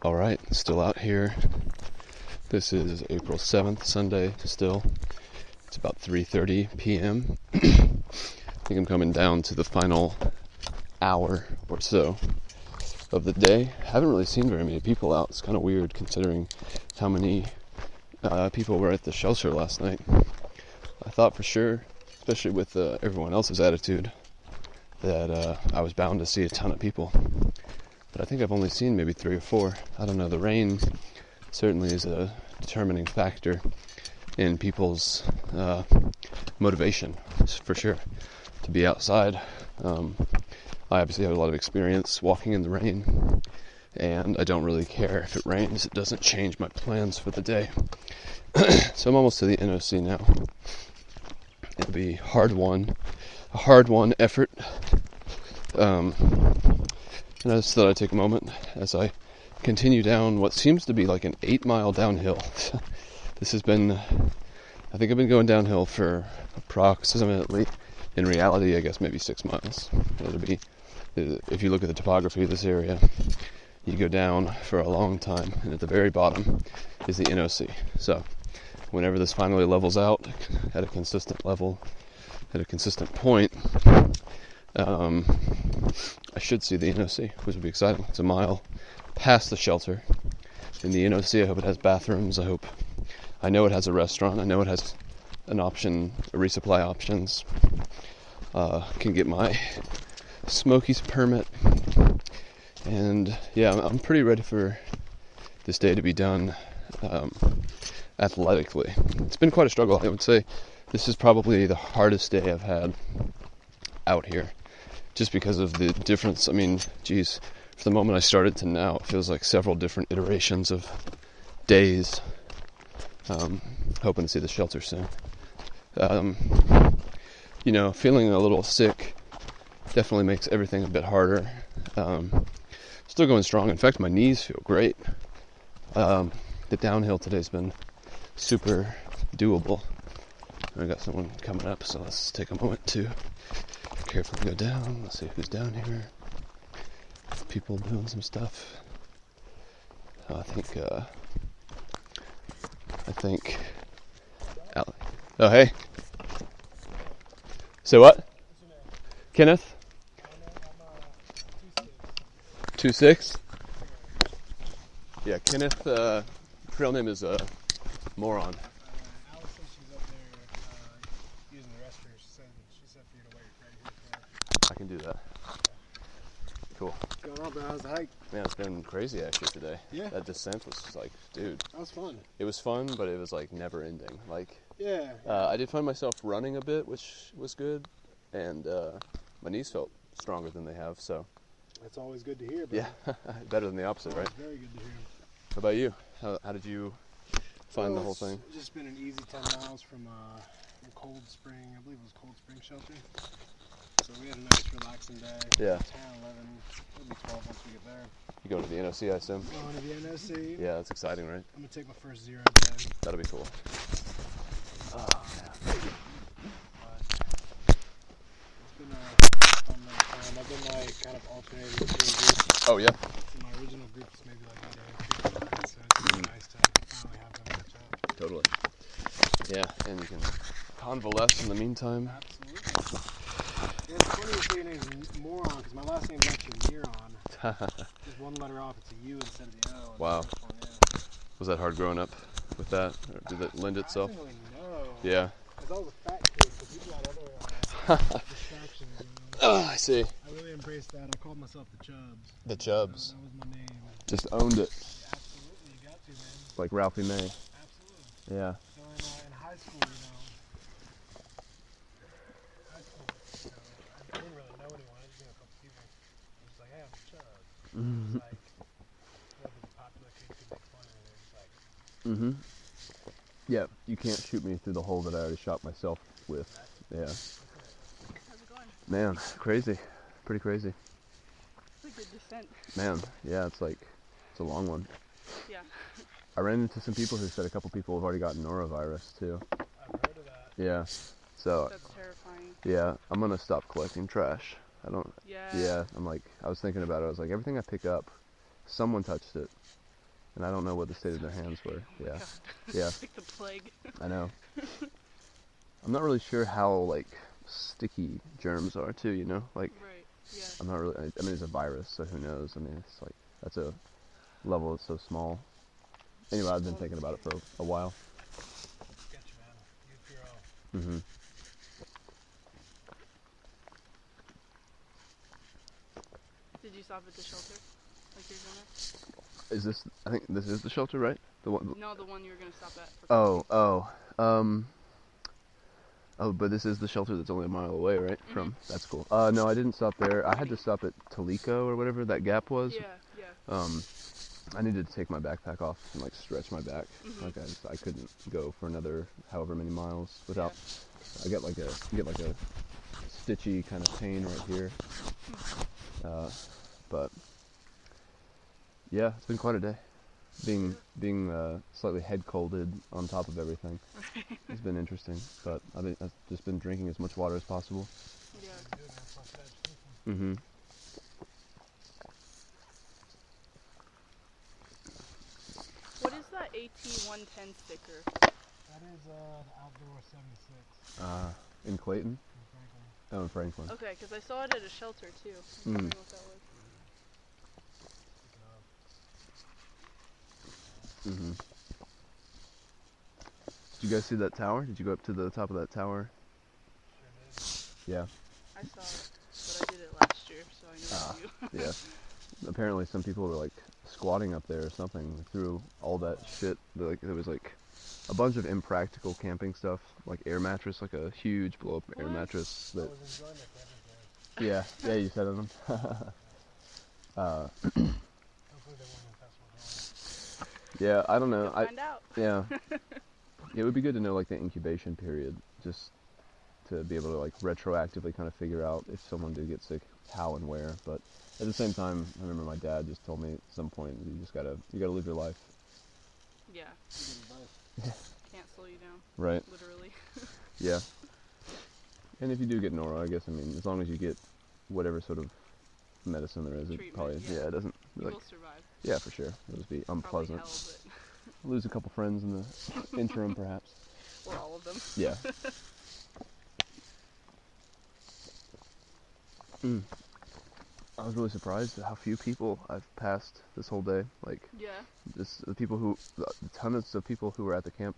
All right, still out here. This is April 7th, Sunday still. It's about 3:30 p.m. I think I'm coming down to the final hour or so of the day. Haven't really seen very many people out. It's kind of weird considering how many people were at the shelter last night. I thought for sure, especially with everyone else's attitude, that I was bound to see a ton of people. But I think I've only seen maybe 3 or 4. I don't know. The rain certainly is a determining factor in people's motivation, for sure, to be outside. I obviously have a lot of experience walking in the rain, and I don't really care if it rains. It doesn't change my plans for the day. So I'm almost to the NOC now. It'll be a hard-won effort. And I just thought I'd take a moment as I continue down what seems to be like an 8-mile downhill. This has been, I think I've been going downhill for approximately, in reality, I guess maybe 6 miles. It'll be, if you look at the topography of this area, you go down for a long time, and at the very bottom is the NOC. So whenever this finally levels out at a consistent level, at a consistent point, I should see the NOC, which would be exciting. It's a mile past the shelter. In the NOC, I hope it has bathrooms. I know it has a restaurant. I know it has an option, resupply options. Can get my Smokies permit. And yeah, I'm pretty ready for this day to be done athletically. It's been quite a struggle. I would say this is probably the hardest day I've had out here, just because of the difference. I mean, geez, from the moment I started to now, it feels like several different iterations of days. Hoping to see the shelter soon. Feeling a little sick definitely makes everything a bit harder. Still going strong. In fact, my knees feel great. The downhill today's been super doable. I got someone coming up, so let's take a moment to carefully go down. Let's see who's down here. People doing some stuff. I think oh, hey. So what? Kenneth? 2-6? Yeah, Kenneth, trail name is Moron. Alice said she's up there using the restroom. She said for you to wait right here for her. I can do that. Cool. What's going on, bro? How's the hike? Man, it's been crazy actually today. Yeah. That descent was like, dude. That was fun. It was fun, but it was like never ending. Like, yeah. I did find myself running a bit, which was good, and my knees felt stronger than they have. So. That's always good to hear, bro. Yeah, better than the opposite, right? Very good to hear. How about you? How did you find the whole thing? It's just been an easy 10 miles from Cold Spring. I believe it was Cold Spring Shelter. So we had a nice relaxing day. Yeah. 10, 11, maybe 12 once we get there. You going to the NOC, I assume? Going to the NOC. Yeah, that's exciting, right? I'm going to take my first 0 today. That'll be cool. Oh, man. It's been a fun little time. I've been like kind of alternating between groups. Oh, yeah? So my original group is maybe like a day or 2 behind, so it's really nice to finally have them catch up. Totally. Yeah, and you can convalesce in the meantime. Absolutely. Yeah, it's funny you say your name's Moron, because my last name's actually Miron. Just one letter off, it's a U instead of the O. Wow. The first one, yeah. Was that hard growing up with that? Or did it lend itself? I don't really know. Yeah. Because I was a fat kid, so people had other distractions. Oh, I see. I really embraced that. I called myself the Chubs. The Chubs. That was my name. Just owned it. Yeah, absolutely, you got to, man. Like Ralphie May. Absolutely. Yeah. So in high school, I didn't really know anyone. I just knew a couple people. I was like, hey, I'm the Chubs. It's like, whether the popular kids could make fun of it, it's like, Mm-hmm. Yeah, you can't shoot me through the hole that I already shot myself with. Yeah. How's it going? Man, crazy. Pretty crazy. It's a good descent. Man, yeah, it's a long one. Yeah. I ran into some people who said a couple people have already gotten norovirus too. I've heard of that. Yeah. So, That's terrifying. yeah, I'm gonna stop collecting trash. Yeah. Yeah, I was thinking about it. I was like, everything I pick up, someone touched it. and I don't know what the state of their hands were. Oh my Yeah, God. yeah, It's like the plague. I know. I'm not really sure how like sticky germs are too. You know, like Right. Yeah. I'm not really. I mean, it's a virus, so who knows? I mean, it's like that's a level that's so small. Anyway, I've been thinking about it for a while. Get you, man. You your own. Mm-hmm. Did you stop at the shelter? Like you're gonna? Is this? I think this is the shelter, right? The one. No, the one you were gonna stop at. For Oh, but this is the shelter that's only a mile away, right? Mm-hmm. From. That's cool. No, I didn't stop there. I had to stop at Talico or whatever that gap was. Yeah. I needed to take my backpack off and like stretch my back. Mhm. Like I couldn't go for another however many miles without. I get like a stitchy kind of pain right here. But yeah, it's been quite a day. Being slightly head colded on top of everything. It's been interesting, but I've just been drinking as much water as possible. Yeah. Good, man. Plus that. Mm-hmm. What is that AT-110 sticker? That is the outdoor 76 In Clayton? in Franklin. Oh, in Franklin. Okay, because I saw it at a shelter too. I was wondering what that was. Mm-hmm. Did you guys see that tower? Did you go up to the top of that tower? Sure did. Yeah. I saw it, but I did it last year, so I know it's you. Yeah. Apparently some people were like squatting up there or something through all that shit. Like there was like a bunch of impractical camping stuff, like air mattress, like a huge blow up air What? mattress I that was enjoying that camping there. yeah, you said on them. Hopefully they won't infest my dog. Yeah, I don't know. We'll find out. Yeah. It would be good to know like the incubation period, just to be able to like retroactively kind of figure out if someone did get sick, how and where. But at the same time, I remember my dad just told me at some point you gotta live your life. Yeah. Good advice. Can't slow you down. Right. Literally. Yeah. And if you do get noro, I guess I mean as long as you get whatever sort of medicine there is, it Treatment, probably yeah. it doesn't You like will survive. yeah for sure. It'll just be Probably unpleasant. hell, but Lose a couple friends in the interim, perhaps. or all of them. Yeah. I was really surprised at how few people I've passed this whole day. Like, Yeah. just the tons of people who were at the camp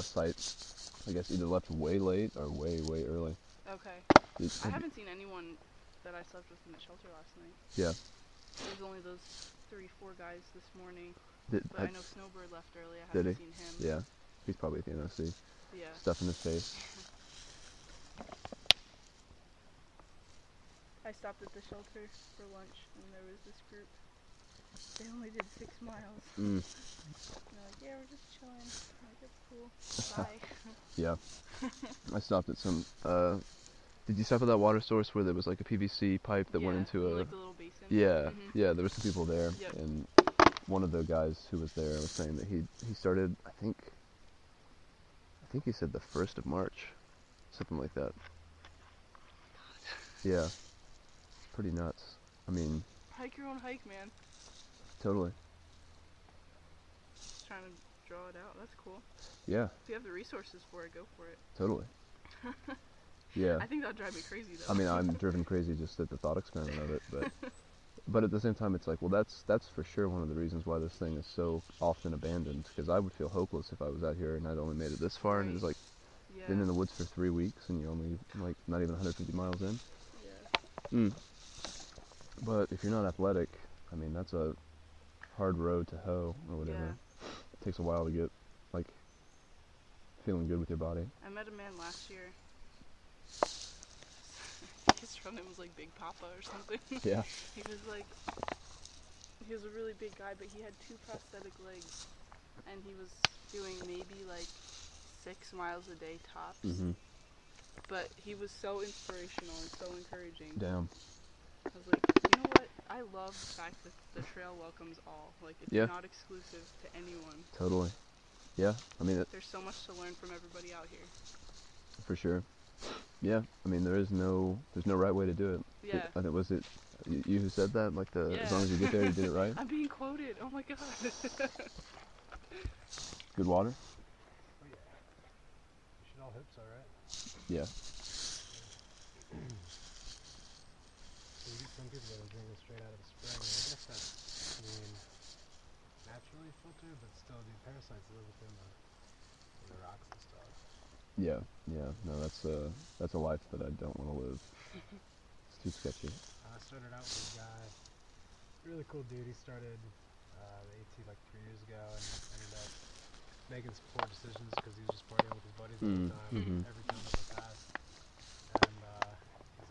site, I guess either left way late or way early. Okay. It's- I haven't seen anyone that I slept with in the shelter last night. Yeah. There's only those 3-4 guys this morning. Did, But I know Snowbird left early. I Did haven't he? seen him. yeah. He's probably at the NOC. Yeah. Stuff in his face. I stopped at the shelter for lunch, and there was this group. They only did 6 miles. Mm. And they're like, yeah, we're just chilling. I'm like, that's cool. Bye. Yeah. I stopped at some. Did you stop at that water source where there was like a PVC pipe that went into a? like the little basin. Yeah, Mhm. yeah. There were some people there, Yep. and one of the guys who was there was saying that he started. I think he said the 1st of March, something like that. Yeah, pretty nuts. I mean, Hike your own hike, man. totally. Just trying to draw it out. That's cool. Yeah, If you have the resources for it, go for it. totally. Yeah. I think that'd drive me crazy though. I mean, I'm driven crazy just at the thought experiment of it, but at the same time, it's like, well, that's for sure one of the reasons why this thing is so often abandoned. Because I would feel hopeless if I was out here and I'd only made it this far, and it was like yeah. been in the woods for 3 weeks, and you're only like not even 150 miles in. Yeah. But if you're not athletic, I mean, that's a hard road to hoe or whatever. Yeah. It takes a while to get like feeling good with your body. I met a man last year. His name was like Big Papa or something. Yeah. He was a really big guy, but he had 2 prosthetic legs, and he was doing maybe like 6 miles a day tops. Mhm. But he was so inspirational and so encouraging. Damn. I was like, you know what? I love the fact that the trail welcomes all. Like, it's Yeah. not exclusive to anyone. Totally. Yeah. I mean, There's so much to learn from everybody out here. for sure. Yeah. I mean, there's no right way to do it. Yeah. And it was it. You who said that? Like Yeah. as long as you get there, you did it right. I'm being quoted. Oh my god. Good water. Oh yeah. You should all hope so, right? Yeah. So you get some people that are drinking straight out of the spring, and I guess that's, I mean, naturally filtered, but still, dude, parasites live within the rocks and stuff. Yeah. Yeah. No, that's a life that I don't want to live. It's too sketchy. I started out with this guy, really cool dude. He started the AT like 3 years ago, and ended up making some poor decisions because he was just partying with his buddies all the time, every time that we passed. And he's like,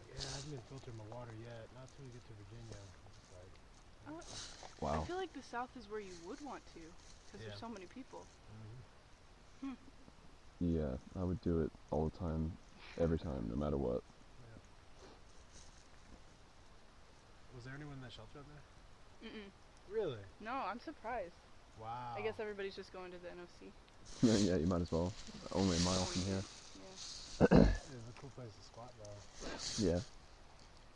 yeah, I haven't been filtering my water yet, not till we get to Virginia. It's like, Wow. I feel like the South is where you would want to, because Yeah. there's so many people. Yeah, I would do it all the time, every time, no matter what. yeah. Was there anyone in that shelter up there? Mm-mm. Really? No, I'm surprised. Wow. I guess everybody's just going to the NOC. Yeah, you might as well. Only a mile from here. Yeah. It's a cool place to squat, though. Yeah.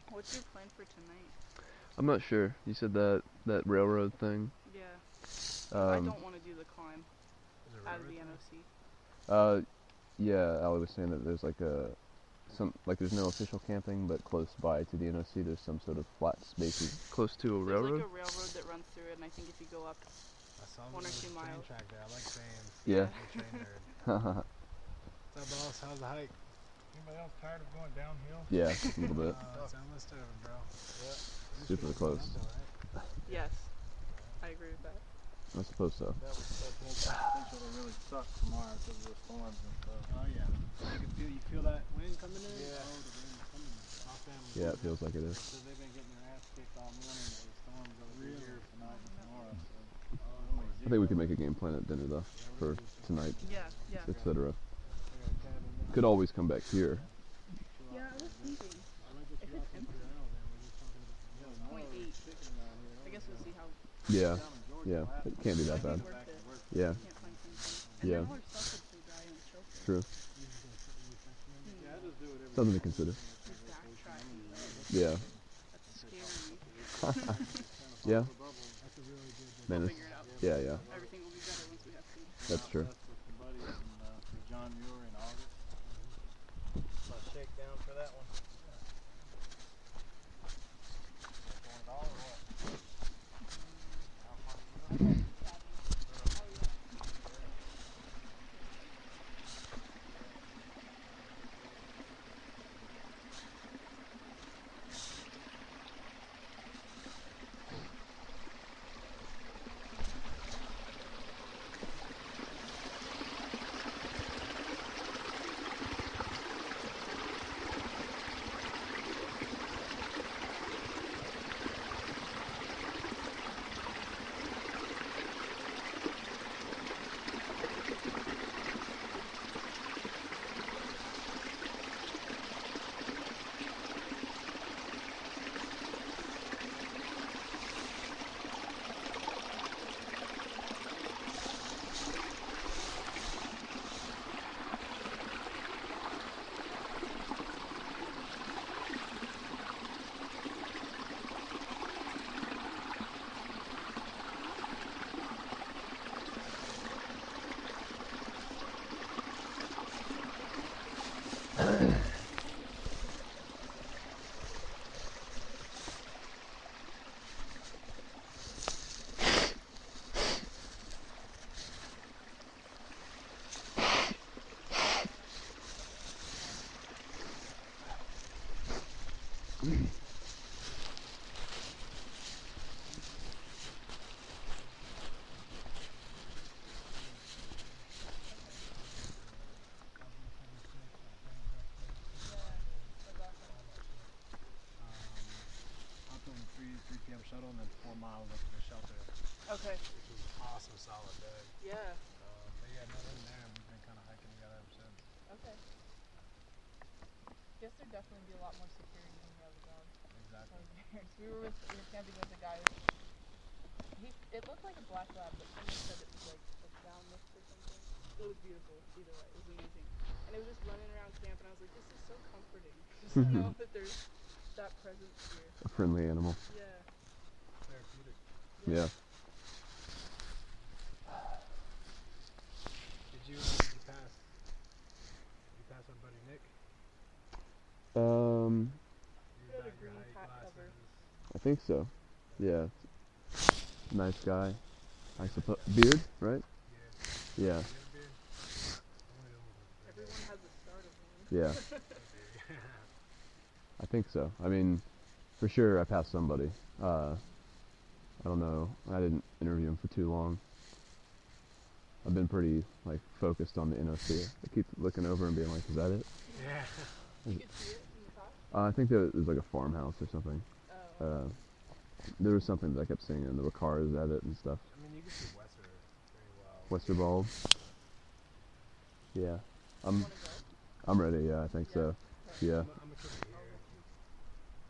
What's your plan for tonight? I'm not sure. You said that railroad thing. Yeah. I Um, don't want to do the climb Is it out of the railroad NOC. Yeah, Ali was saying that there's like there's no official camping, but close by to the NOC there's some sort of flat spaces close to a There's railroad. like a railroad that runs through it, and I think if you go up, I saw 1 or the 2 train miles. track there. I like trains. Yeah. I'm a train nerd. What's up, boss? How's the hike? Anybody else tired of going downhill? Yeah, a little bit. It's almost over, bro. Yeah. Super close. yes, I agree with that. I suppose so. That was potential to really suck tomorrow because of the storms and stuff. Oh yeah. You feel that wind coming in? Yeah. Oh, the wind coming in. My family. Yeah, it feels like it is. So they've been getting their ass kicked all morning with the storms over Really? here tonight and tomorrow. So. I think we could make a game plan at dinner though, for tonight, Yeah, yeah. etc. They got a cabin there. Could always come back here. Yeah, I was thinking. I like what If you it's got empty. from Corral, man. We're just talking about Yeah, the tomorrow 0.8. it's sticking around here. I guess we'll see how. Yeah, Down in Georgia, yeah. we'll have It to can't be go that back bad. and Worth it. work. Yeah, Can't find something. And Yeah. then all our stuff would stay dry in the shelter. true. Yeah, I just do it every Something to consider. Just backtrack. Yeah, That's scary. yeah. That's a really good. Man, We'll it's, figure it out. yeah, yeah. Everything will be better once we have food. That's true. That's with some buddies and for John Muir in August. So shakedown for that one. $1 or what? How far you go? Hopped on the 3 p.m. shuttle and then 4 miles up to the shelter, Okay. which was an awesome, solid day. Yeah. But yeah, nothing there. We've been kind of hiking together ever since. Okay. Guess there'd definitely be a lot more security when you have a dog. Exactly. We were camping with a guy. It looked like a black lab, but someone said it was like a brown mix or something. It was beautiful. Either way, it was amazing. And it was just running around camp, and I was like, this is so comforting. Just to know that there's that presence here. A friendly animal. Yeah. Therapeutic. Yeah. Did you pass? Did you pass on Buddy Nick? He had a green hat cover. I think so. Yeah. Nice guy. I suppose. Beard, right? Yeah. Everyone has a start of one. Yeah. I think so. I mean, for sure, I passed somebody. I don't know. I didn't interview him for too long. I've been pretty focused on the NOC. I keep looking over and being like, "Is that it?" Yeah. You could see it in the top. I think there was like a farmhouse or something. Oh. There was something that I kept seeing, and there were cars at it and stuff. I mean, you can see Wester very well. Westerbald. Yeah. Wanna go? I'm ready. Yeah, I think so. Yeah. I'm gonna kick it here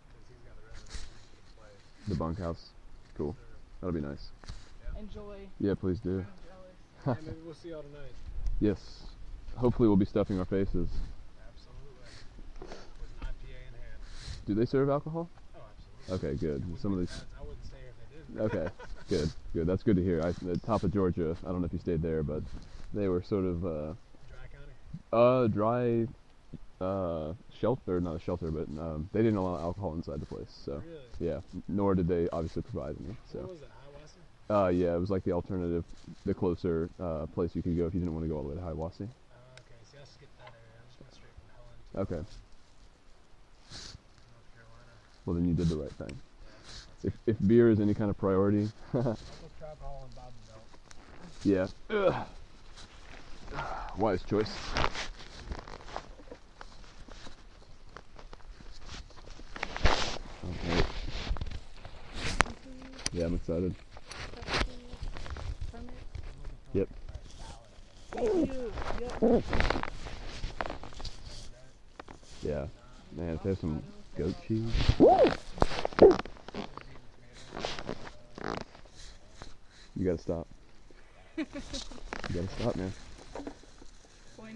because he's got the reservation for the place. The bunkhouse. Cool. So, That'll be nice. Enjoy. Yeah, please do. I'm jealous. yeah, maybe we'll see y'all tonight. Yes. Hopefully we'll be stuffing our faces. Absolutely. With an IPA in hand. Do they serve alcohol? Oh, absolutely. Okay, good. Wouldn't Some of be these. bad. I wouldn't stay here if they didn't. Okay, good, good. That's good to hear. The top of Georgia. I don't know if you stayed there, but they were sort of Dry county. dry shelter, not a shelter, but they didn't allow alcohol inside the place. So Really? yeah, nor did they obviously provide any. What So was that? Hiawassee? yeah, it was like the alternative, the closer place you could go if you didn't want to go all the way to Hiawassee. Okay. See, I skipped that area. I just went straight from Helen to Okay. North Carolina. Well, then you did the right thing. Yeah. If beer is any kind of priority, Local alcohol and Bob and Belt. yeah. Ugh. Wise choice. Okay. Yeah, I'm excited. Yep. Thank you. Yep. Yeah. Man, if there's some goat cheese. You gotta stop. You gotta stop, man. 0.8.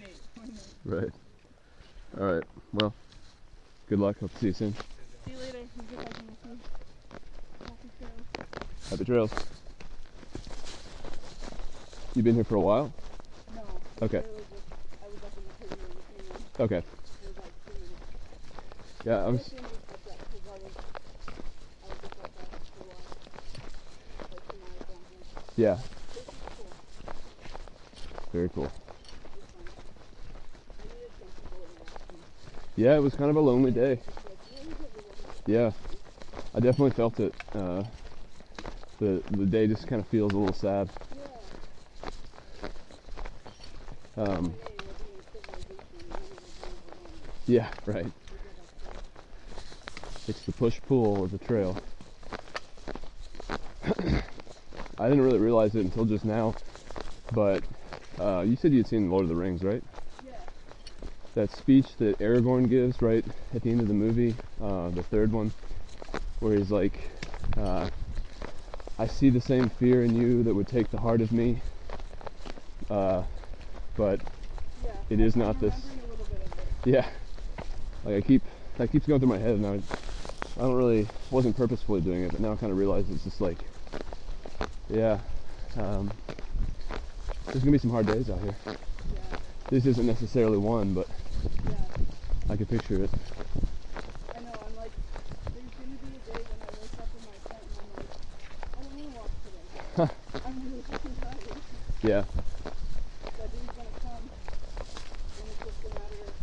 Right. Alright. Well, good luck. Hope to see you soon. See you later. You get back in with me. Happy trails. Happy trails. You been here for a while? No. Okay. I was up in the prison with you. Okay. It was like 2 minutes. Yeah, I was. Just because I was just up there for a while. Like 2 miles down here. Yeah. It's cool. Very cool. It's fun. I needed some people in there. Yeah, it was kind of a lonely day. Just like, yeah, you get it. Yeah. I definitely felt it. The day just kind of feels a little sad. Yeah. Um, One day we'll be in civilization and then it'll be overwhelming. yeah, right. We get up there. It's the push-pull of the trail. I didn't really realize it until just now, but you said you'd seen Lord of the Rings, right? Yeah. That speech that Aragorn gives right at the end of the movie, the third one, where he's like, I see the same fear in you that would take the heart of me, but Yeah. it is not I'm this. remembering a little bit of it. Yeah, like that keeps going through my head, and I wasn't purposefully doing it, but now I kind of realize it's just like, yeah, there's gonna be some hard days out here. Yeah. This isn't necessarily one, but Yeah. I can picture it. I know, I'm like, there's gonna be a day when I wake up in my tent and I'm like, I don't wanna walk today. I'm really fucking tired. Yeah, That day's gonna come. And it's just a matter of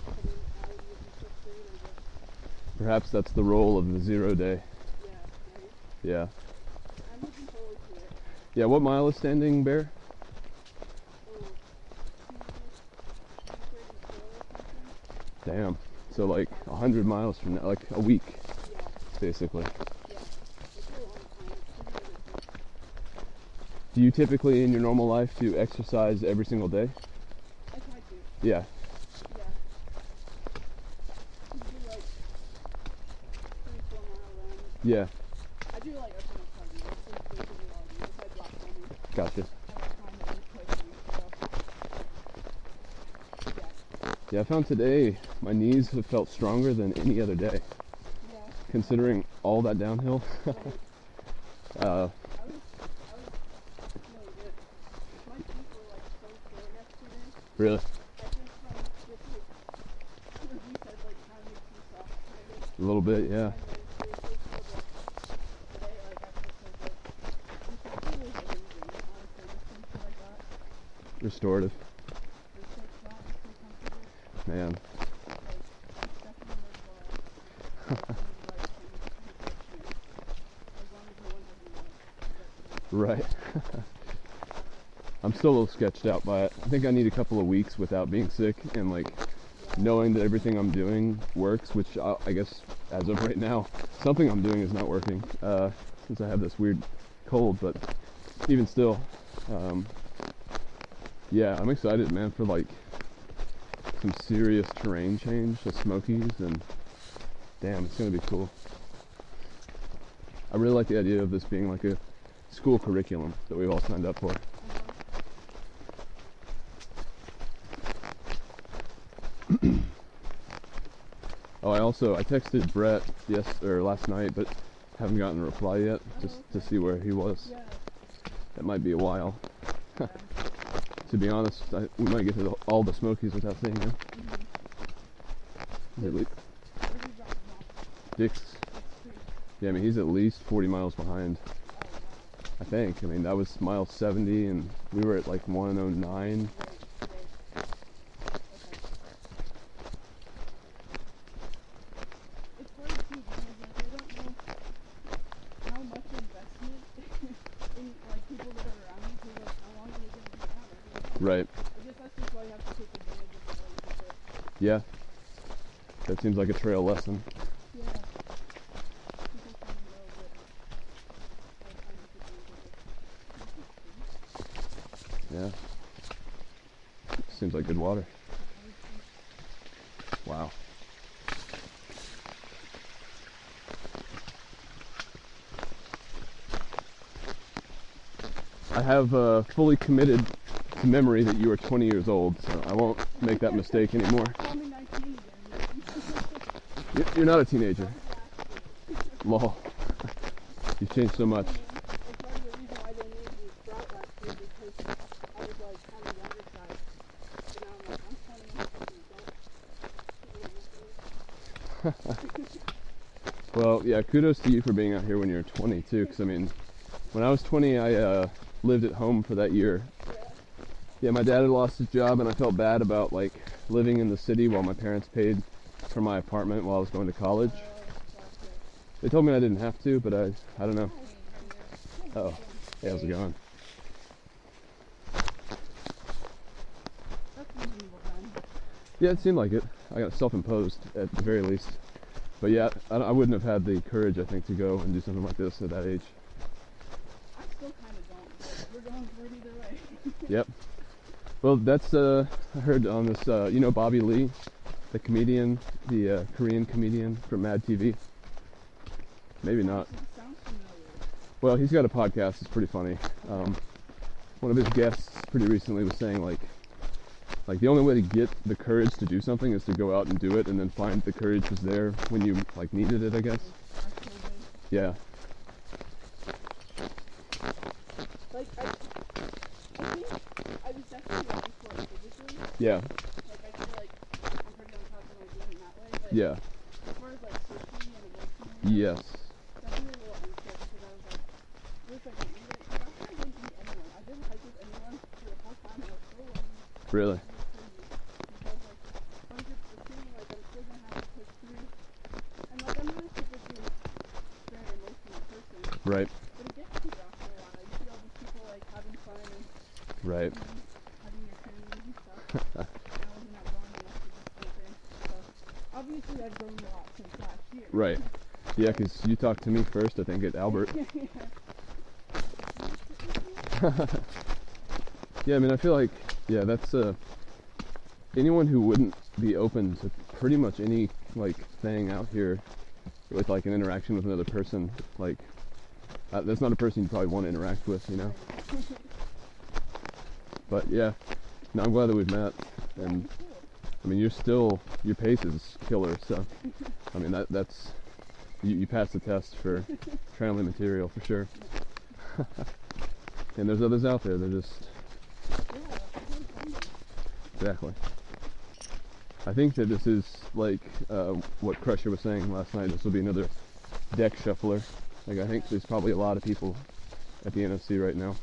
putting out with the stuff through it, I guess. perhaps that's the role of the 0 day. Yeah, right? Yeah. I'm looking forward to it. Yeah, what mile is Standing Bear? Oh, 234 or something? Damn. So like 100 miles from now, like a week, Yeah, basically. yeah. It's a long time. It's pretty good. Do you typically in your normal life do exercise every single day? I try to. Yeah. Yeah. You do like 3-4 mile runs. Yeah. I do like a ton of cardio. That's basically all I do. Besides rock climbing. Gotcha. I like climbing twice a week, so. Yeah. Yeah, I found today my knees have felt stronger than any other day. considering all that downhill. I was really good. My feet were like so sore yesterday. Really? I think with like, he said like how many feet soft kind of. A little bit, yeah. And then they were so cold like today, like I feel so good. It was amazing, honestly, just something like that. Restorative. It's so flat and so comfortable. Man. Like, it's definitely worthwhile. As long as no one has any Right. I'm still a little sketched out by it. I think I need a couple of weeks without being sick and like knowing that everything I'm doing works, which I guess as of right now, something I'm doing is not working since I have this weird cold, but even still, yeah, I'm excited, man, for like some serious terrain change, the Smokies, and damn, it's gonna be cool. I really like the idea of this being like a school curriculum that we've all signed up for. Oh, I texted Brett last night, but haven't gotten a reply yet, just to see where he was. Yeah. That might be a while. To be honest, we might get to all the Smokies without seeing him. Is it Where did you drop him off? Dick's. Yeah, I mean, he's at least 40 miles behind, Oh, wow. I think. I mean, that was mile 70, and we were at like 109. Right. Okay. It's hard too because like I don't know how much investment in like people that are around me because like how long are they gonna be around? Right. I guess that's just why you have to take advantage of the relationship. Yeah. That seems like a trail lesson. Yeah. People kind of know that I find it to be Yeah. Seems like good water. Wow. I have fully committed to memory that you are 20 years old, so I won't make that mistake anymore. Call me 19 again. You're not a teenager. Lol. You've changed so much. And part of the reason why they named me Sprout last year because I was like on the younger side. But now I'm like, I'm 20 and don't. Well, yeah, kudos to you for being out here when you're 20 too, because I mean, when I was 20, I lived at home for that year. Yeah, my dad had lost his job, and I felt bad about like living in the city while my parents paid for my apartment while I was going to college. They told me I didn't have to, but I don't know. Oh, hey, how's it going? That's reasonable then. Yeah, it seemed like it. I got self-imposed at the very least. But yeah, I wouldn't have had the courage, I think, to go and do something like this at that age. I still kind of don't, but we're going for it either way. Yep. Well, that's, I heard on this, you know Bobby Lee, the comedian, the Korean comedian from Mad TV? Maybe not. It sounds familiar. Well, he's got a podcast, it's pretty funny. One of his guests pretty recently was saying, like the only way to get the courage to do something is to go out and do it, and then find the courage was there when you, like, needed it, I guess. Yeah. Like, I think I was definitely ready for it physically. Yeah. Like, I feel like I'm pretty on top of my game in that way, but Yeah. as far as, like, socially and emotionally, Yes. definitely a little anxious because I was like, wait a second, last time I didn't meet anyone. I didn't hike with anyone for the whole time. I was so lonely. Really. It was crazy. Because, like, I'm just assuming, like, I'm still gonna have to push through. And, like, I'm not a typically very emotional person. Right. But it gets to you after a while. You see all these people, like, having fun and Right. having your training and stuff. I wasn't out going enough to just jump in. So, obviously, I've grown a lot since last year. Right. Yeah, because you talked to me first, I think, at Albert. Yeah, I mean, I feel like, yeah, that's anyone who wouldn't be open to pretty much any, like, thing out here with, like, an interaction with another person, like, that's not a person you probably want to interact with, you know? But, yeah, no, I'm glad that we've met, and, I mean, your pace is killer, so, I mean, you passed the test for trailing material for sure. And there's others out there. They're just exactly. I think that this is like what Crusher was saying last night. This will be another deck shuffler. Like I think there's probably a lot of people at the NOC right now.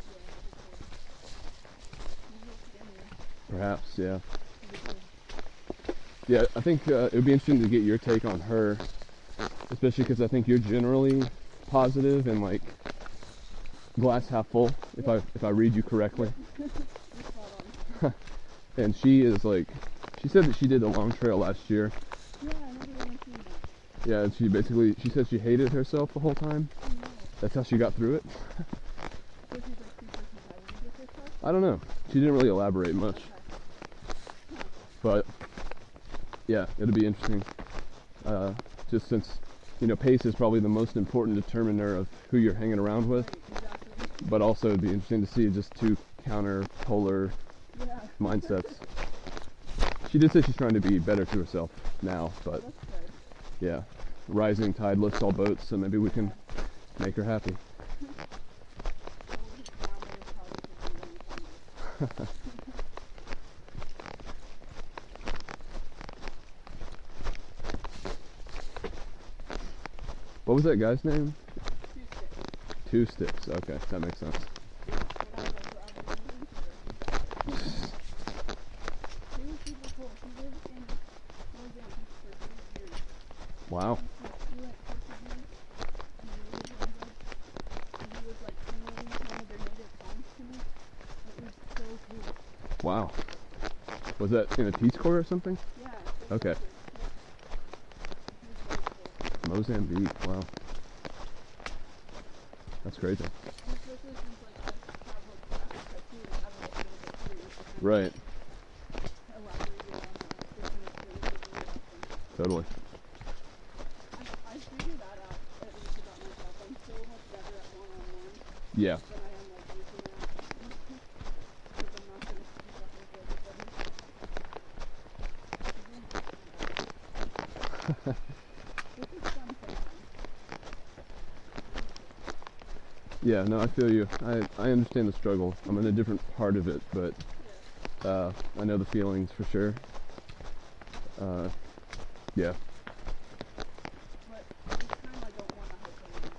Perhaps, yeah. Yeah, I think it would be interesting to get your take on her, especially because I think you're generally positive and like glass half full, if I read you correctly. And she is like, she said that she did a long trail last year. Yeah, I never really seen that. Yeah, and she said she hated herself the whole time. Oh, no. That's how she got through it. So she's like super competitive with herself? I don't know. She didn't really elaborate much. Okay. But yeah, it'll be interesting. Just since, you know, pace is probably the most important determiner of who you're hanging around with. Right, exactly. But also it'd be interesting to see just two counter-polar Yeah. mindsets. She did say she's trying to be better to herself now, but That's good. yeah, rising tide lifts all boats, so maybe we can make her happy. What was that guy's name? Two Sticks. Okay, that makes sense. Wow. Wow. Was that in a Peace Corps or something? Yeah. Okay. Mozambique. Wow. That's crazy. Right. Totally. I figured that out at least about myself. I'm so much better at one-on-one Yeah. than I am like looking at because I'm not going to keep up with everybody. Which is fun sometimes. Yeah, no, I feel you. I understand the struggle. I'm in a different part of it, but I know the feelings for sure. Yeah. But each time I don't want to hike alone.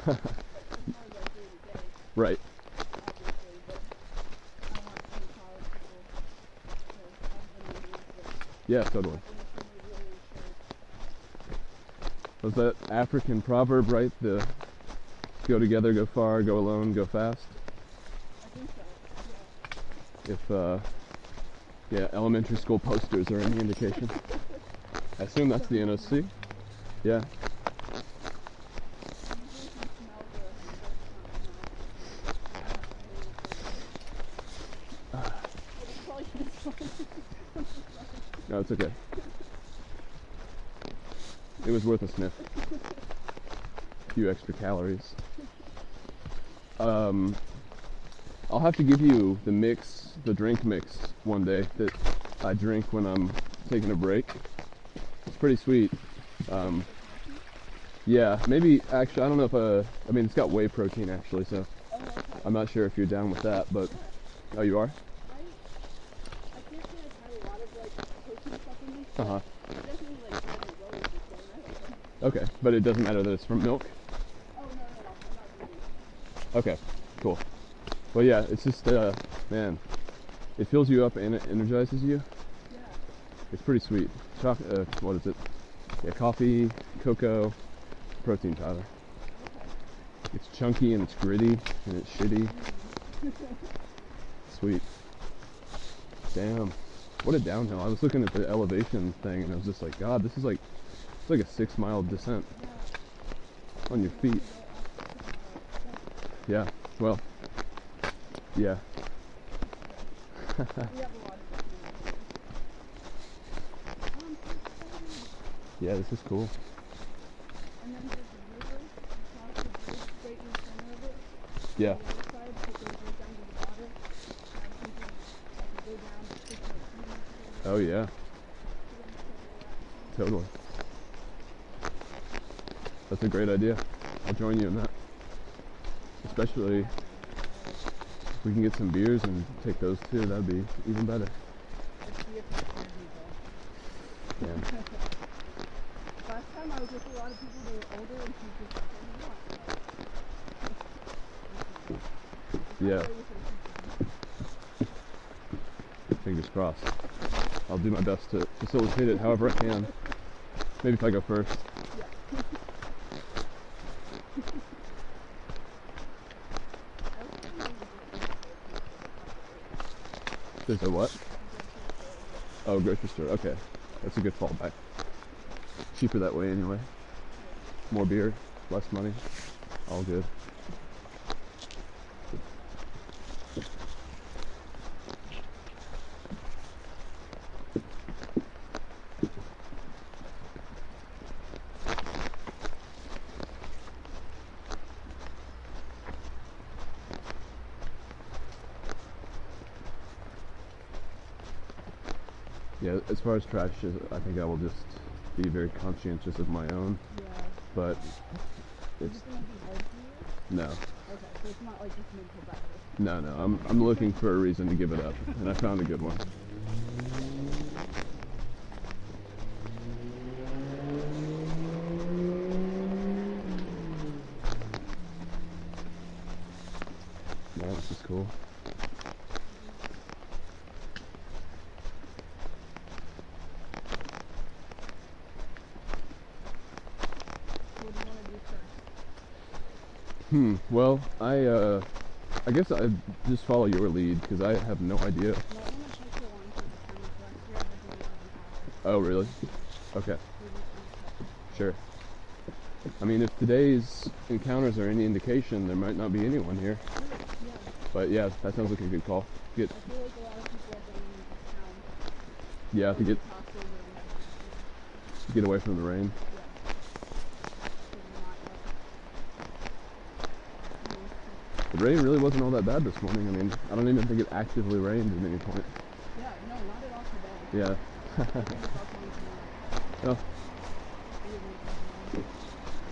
But sometimes I do today, Right. obviously, but I want to empower people because I've been in this. Yeah, totally. I've been really insured. Was that African proverb, right? The go together, go far, go alone, go fast. I think so, yeah. If elementary school posters are any indication. I assume that's the NOC. Yeah. No, it's okay. It was worth a sniff. A few extra calories. I'll have to give you the drink mix one day that I drink when I'm taking a break. It's pretty sweet. Yeah, maybe, actually, I don't know if, I mean, it's got whey protein actually, so I'm not sure if you're down with that, but, oh, you are? I can't say I've had a lot of like protein supplements. Uh-huh. I definitely like haven't rolled with them. Okay, but it doesn't matter that it's from milk? Oh no, I'm not vegan. Okay, cool. Well, yeah, it's just, man, it fills you up and it energizes you. Yeah. It's pretty sweet. What is it? Yeah, coffee, cocoa, protein powder. Okay. It's chunky and it's gritty and it's shitty. Sweet. Damn. What a downhill. I was looking at the elevation thing and I was just like, God, this is like, it's like a 6-mile descent on your feet. Yeah, well, yeah. We have a lot of different Yeah, this is cool. And then there's the river across the bridge right in the center of it. Yeah, On the other side, so it goes right down to the water. And I'm thinking I could go down to fish my feet. oh yeah, totally. That's a great idea. I'll join you in that. Especially if we can get some beers and take those too, that'd be even better. Yeah. Last time I was with a lot of people that were older and people just Yeah. Fingers crossed. I'll do my best to facilitate it however I can. Maybe if I go first. There's a what? Oh, grocery store. Okay. That's a good fallback. Cheaper that way anyway. More beer, less money. All good. Yeah, as far as trash, I think I will just be very conscientious of my own. Yeah. But Is it's it gonna be hard for you? no, Okay, so it's not like just mental battle. no. I'm looking for a reason to give it up, and I found a good one. Yeah, this is cool. What do you want to do first? Well, I guess I just follow your lead because I have no idea. Well, I want to take the one for the summer last year. I was only 11 hours. Oh, really? Okay, We just want to sure. I mean, if today's encounters are any indication, there might not be anyone here. yeah. But yeah, that sounds like a good call. Get I feel like a lot of people are going into town. yeah, to get Tacos or whatever. get away from the rain. Yeah. The rain really wasn't all that bad this morning. I mean, I don't even think it actively rained at any point. Yeah, no, not at all today. Yeah. I think it's all coming tomorrow. Oh,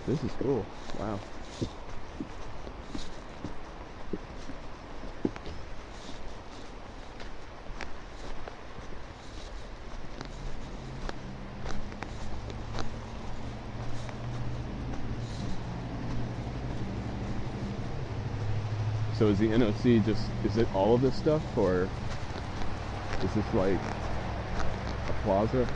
this is cool. Wow. So is the NOC is it all of this stuff, or is this like a plaza?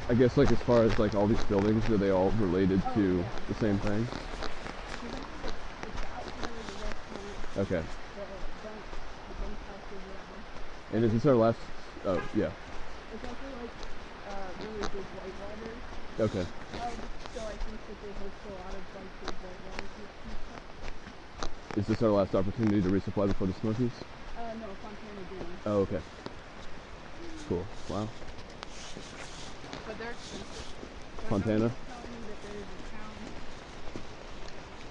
I guess like as far as like all these buildings, are they all related to the same thing? Okay. And is this our last? Oh, yeah. It's also like really big whitewater. Okay. So I think that they host a lot of like big whitewater groups and stuff. Is this our last opportunity to resupply before the Smokies? No, Fontana Dune. Oh, okay. Cool. Wow. But they're expensive. Fontana? Telling me that there is a town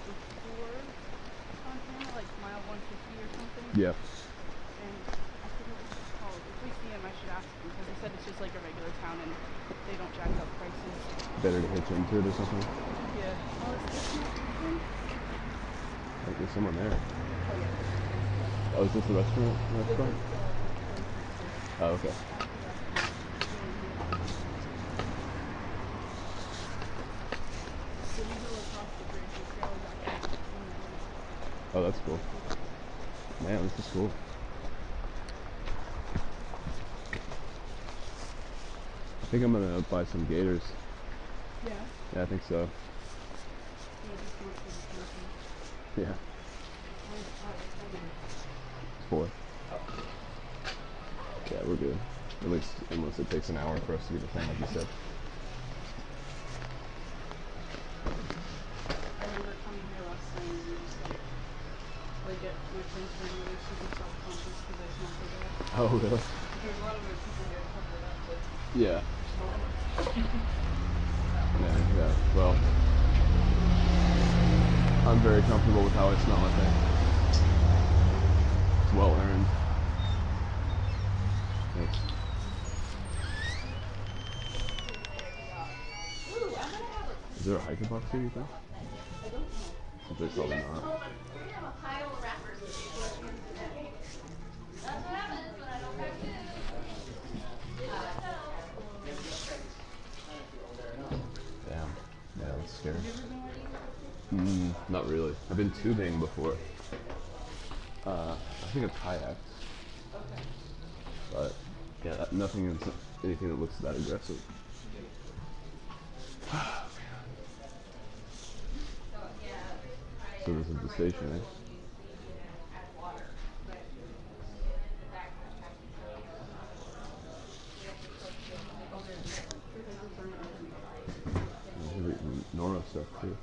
before Fontana, like mile 150 or something. Yeah. And I forget what it's called. If we see him, I should ask him because they said it's just like a regular town and they don't jack up prices. Better to hitch into it or something. Yeah. Oh, is this not open? Like there's someone there. Oh, yeah. Oh, is this the restaurant? Oh, okay. Oh, that's cool. Man, this is cool. I think I'm gonna buy some gators. Yeah. Yeah, I think so. Yeah. 4. Yeah, we're good. At least, unless it takes an hour for us to get the thing, like you said. I remember coming here last time and we were just like get my friends were really super self-conscious because I smoked a bit. Oh, really? There's a lot of other people here covered up, but Yeah. Yeah. Well, I'm very comfortable with how I smell, I think. It's well earned. Thanks. Is there a hiker box here, you think? There's probably not. Damn. Yeah, that's scary. Not really. I've been tubing before. I think I've kayaked. But, yeah, anything that looks that aggressive. So this is the station, eh? There's Nora stuff too.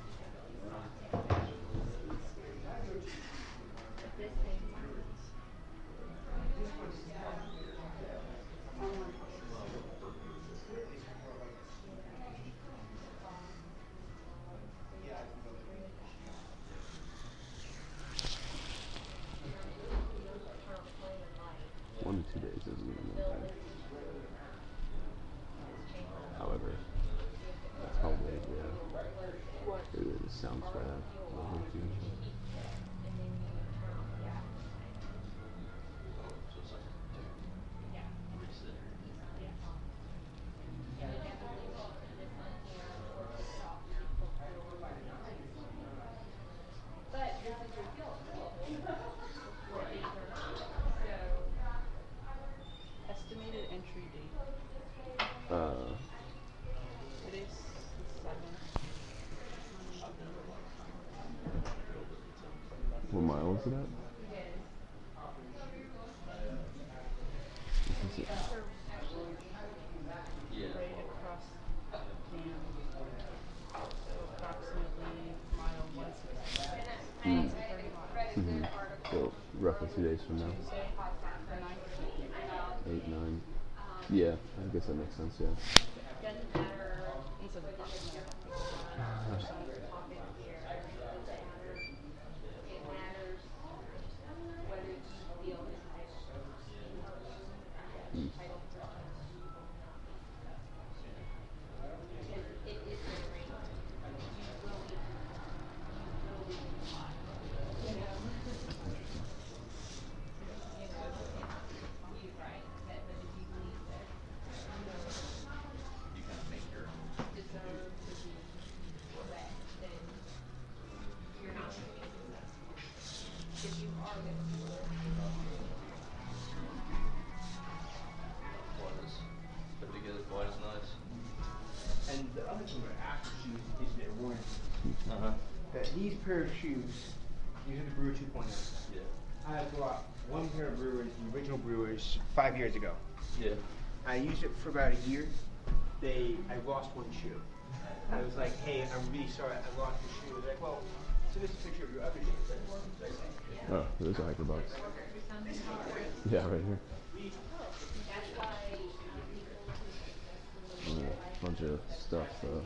However, that's probably, it sounds bad. Estimated entry date. Today's the 7th. What mile is it at? Right across the dam. So approximately mile 160. 30 miles. So roughly 2 days from now. Tuesday, the 9th. 8, 9. Yeah, I guess that makes sense, yeah. It's approximately. And the other thing about after shoes is their warranty. That these pair of shoes, these are the Brewer 2.0. Yeah. I bought one pair of Brewers, the original Brewers, 5 years ago. Yeah. I used it for about a year. I lost one shoe. I was like, hey, I'm really sorry, I lost the shoe. They're like, well, so this is a picture of your other shoe. Oh, there's a hiker box. Yeah, right here. Bunch of stuff though.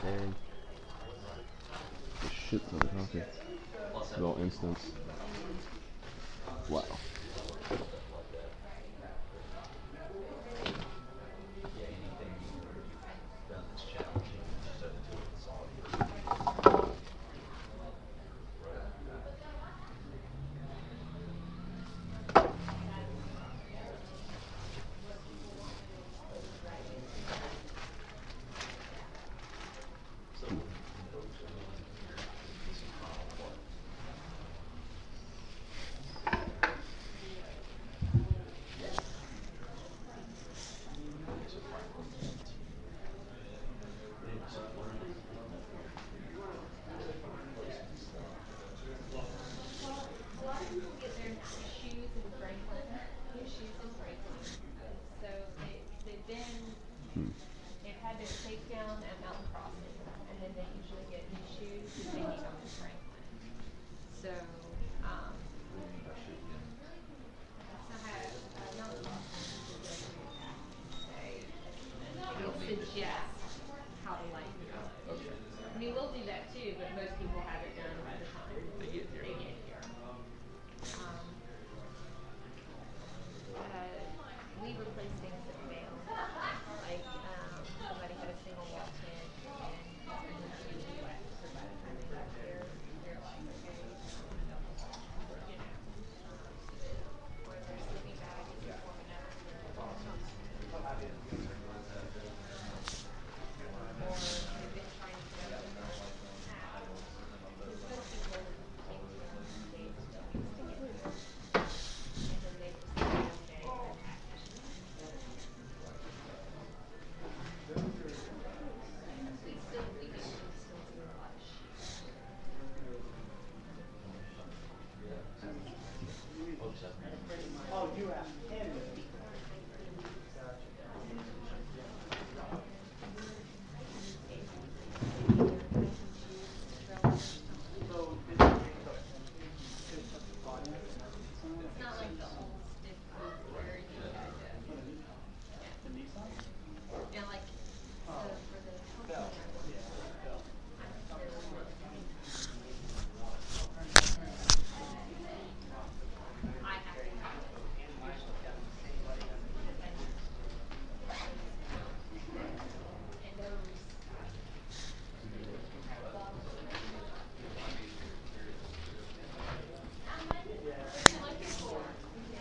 Dang. A shit ton of coffee. It's all instant. Wow.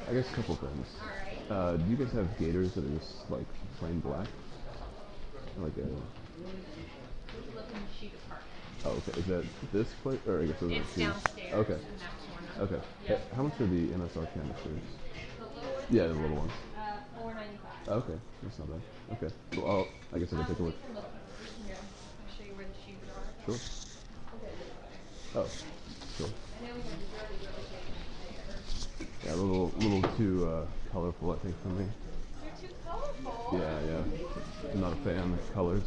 I guess a couple things. Do you guys have gators that are just like plain black? Like a. Oh, okay. Is that this place, or I guess those It's are two? downstairs. Okay. In that corner. Okay. Hey, how much are the MSR canisters? Yeah, the little ones. $4.95. Okay, that's not bad. Okay. Well, I guess I can take a look. Here, I'll show you where the shoes are. Sure. Oh, sure. Yeah, a little too colorful, I think, for me. They're too colorful. Yeah. I'm not a fan of colors.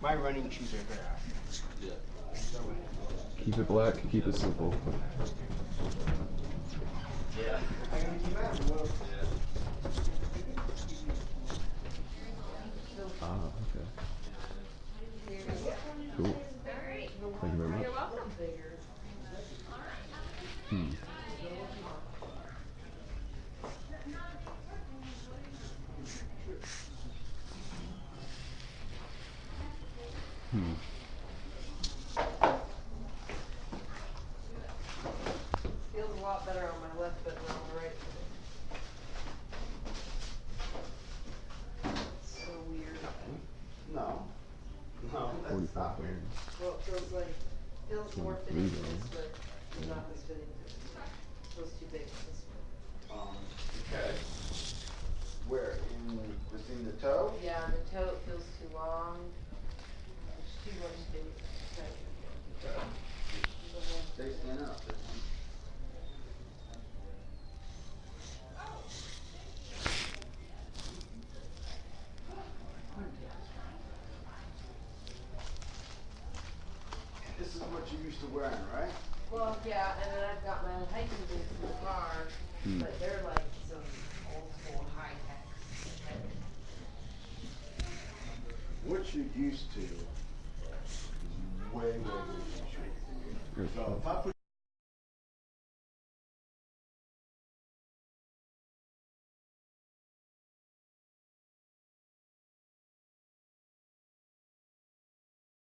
My running shoes are there. Keep it black, keep it simple. Yeah. Ah, okay. Cool. Thank you very much. You're welcome. Hmm. Hmm. Feels a lot better on my left foot than on the right foot. It's so weird. No, that's 45 not weird. Well, it feels more 23 fitting though. this foot, and not this fitting. It feels too big for this foot. Okay. Where? Within the toe? Yeah, and the toe it feels too long. There's too much space. Okay. Stay stand up. This one. This is what you used to wearing, right? Well, yeah, and then I've got my hiking boots in the car, but they're like some old school high tech. What you're used to is way, way, way too short. So if I put